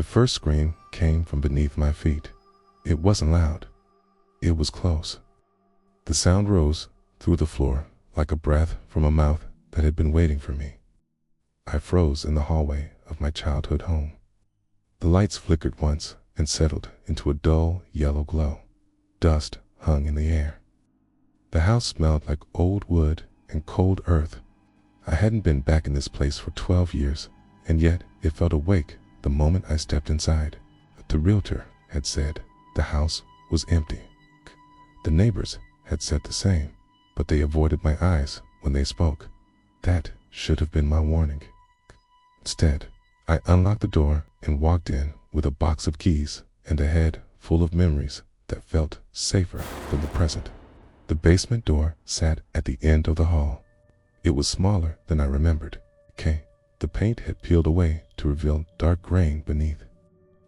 first scream came from beneath my feet. It wasn't loud. It was close. The sound rose through the floor like a breath from a mouth that had been waiting for me. I froze in the hallway of my childhood home. The lights flickered once and settled into a dull yellow glow. Dust hung in the air. The house smelled like old wood and cold earth. I hadn't been back in this place for 12 years, and yet it felt awake the moment I stepped inside. The realtor had said the house was empty. The neighbors had said the same, but they avoided my eyes when they spoke. That should have been my warning. Instead, I unlocked the door and walked in with a box of keys and a head full of memories that felt safer than the present. The basement door sat at the end of the hall. It was smaller than I remembered. The paint had peeled away to reveal dark grain beneath.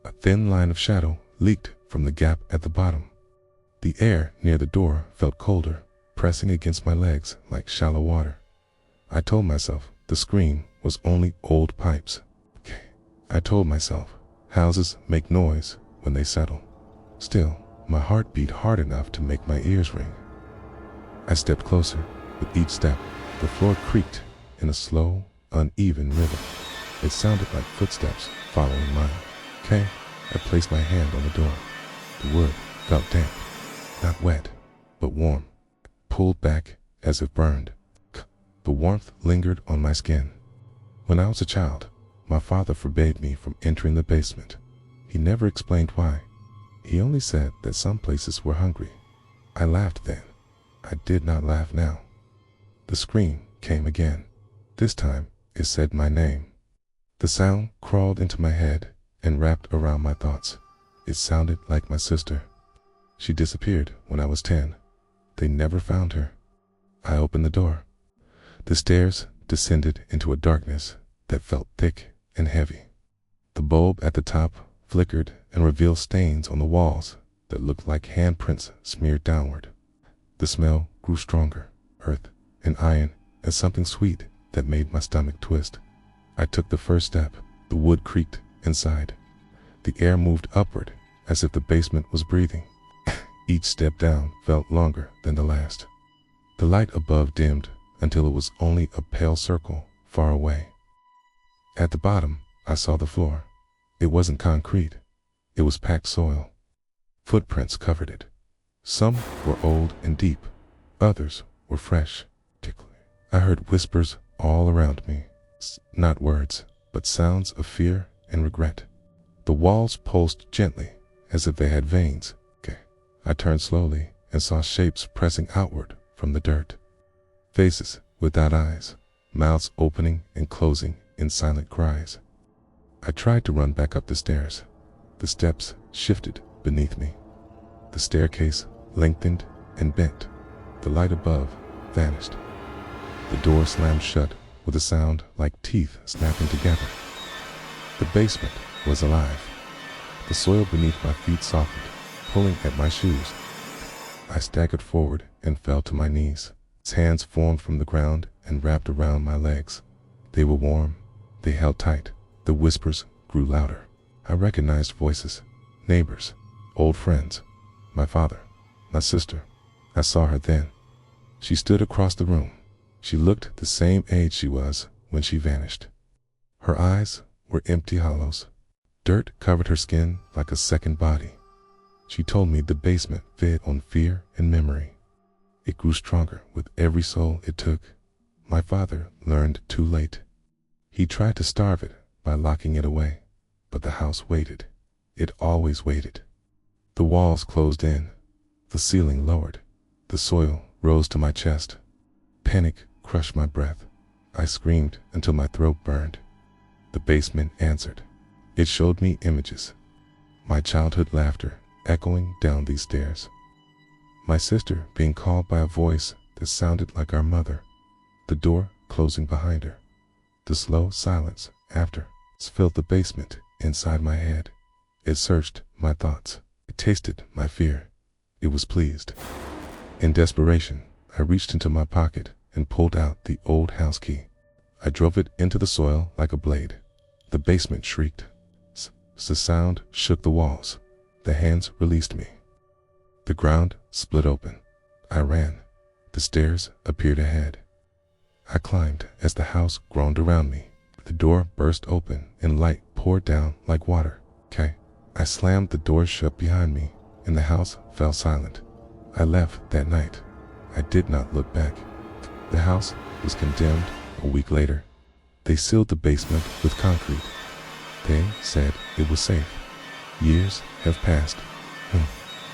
A thin line of shadow leaked from the gap at the bottom. The air near the door felt colder, pressing against my legs like shallow water. I told myself the scream was only old pipes. I told myself houses make noise when they settle. Still, my heart beat hard enough to make my ears ring. I stepped closer. With each step, the floor creaked in a slow, uneven rhythm. It sounded like footsteps following mine. I placed my hand on the door. The wood felt damp, not wet, but warm. Pulled back as if burned. The warmth lingered on my skin. When I was a child, my father forbade me from entering the basement. He never explained why. He only said that some places were hungry. I laughed then. I did not laugh now. The scream came again. This time, it said my name. The sound crawled into my head and wrapped around my thoughts. It sounded like my sister. She disappeared when I was 10. They never found her. I opened the door. The stairs descended into a darkness that felt thick and heavy. The bulb at the top flickered and revealed stains on the walls that looked like handprints smeared downward. The smell grew stronger, earth and iron, and something sweet that made my stomach twist. I took the first step. The wood creaked inside. The air moved upward as if the basement was breathing. Each step down felt longer than the last. The light above dimmed until it was only a pale circle far away. At the bottom, I saw the floor. It wasn't concrete. It was packed soil. Footprints covered it. Some were old and deep. Others were fresh. I heard whispers all around me. Not words, but sounds of fear and regret. The walls pulsed gently, as if they had veins. I turned slowly and saw shapes pressing outward from the dirt. Faces without eyes, mouths opening and closing in silent cries. I tried to run back up the stairs. The steps shifted beneath me. The staircase lengthened and bent. The light above vanished. The door slammed shut with a sound like teeth snapping together. The basement was alive. The soil beneath my feet softened, pulling at my shoes. I staggered forward and fell to my knees. Its hands formed from the ground and wrapped around my legs. They were warm. They held tight. The whispers grew louder. I recognized voices, neighbors, old friends, my father, my sister. I saw her then. She stood across the room. She looked the same age she was when she vanished. Her eyes were empty hollows. Dirt covered her skin like a second body. She told me the basement fed on fear and memory. It grew stronger with every soul it took. My father learned too late. He tried to starve it by locking it away, but the house waited. It always waited. The walls closed in. The ceiling lowered. The soil rose to my chest. Panic crushed my breath. I screamed until my throat burned. The basement answered. It showed me images. My childhood laughter echoing down these stairs. My sister being called by a voice that sounded like our mother. The door closing behind her. The slow silence after filled the basement inside my head. It searched my thoughts. It tasted my fear. It was pleased. In desperation, I reached into my pocket and pulled out the old house key. I drove it into the soil like a blade. The basement shrieked. The sound shook the walls. The hands released me. The ground split open. I ran. The stairs appeared ahead. I climbed as the house groaned around me. The door burst open and light poured down like water. I slammed the door shut behind me and the house fell silent. I left that night. I did not look back. The house was condemned a week later. They sealed the basement with concrete. They said it was safe. Years have passed.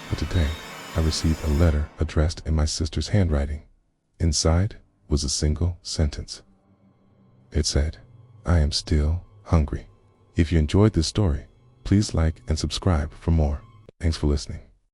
But today, I received a letter addressed in my sister's handwriting. Inside was a single sentence. It said, "I am still hungry." If you enjoyed this story, please like and subscribe for more. Thanks for listening.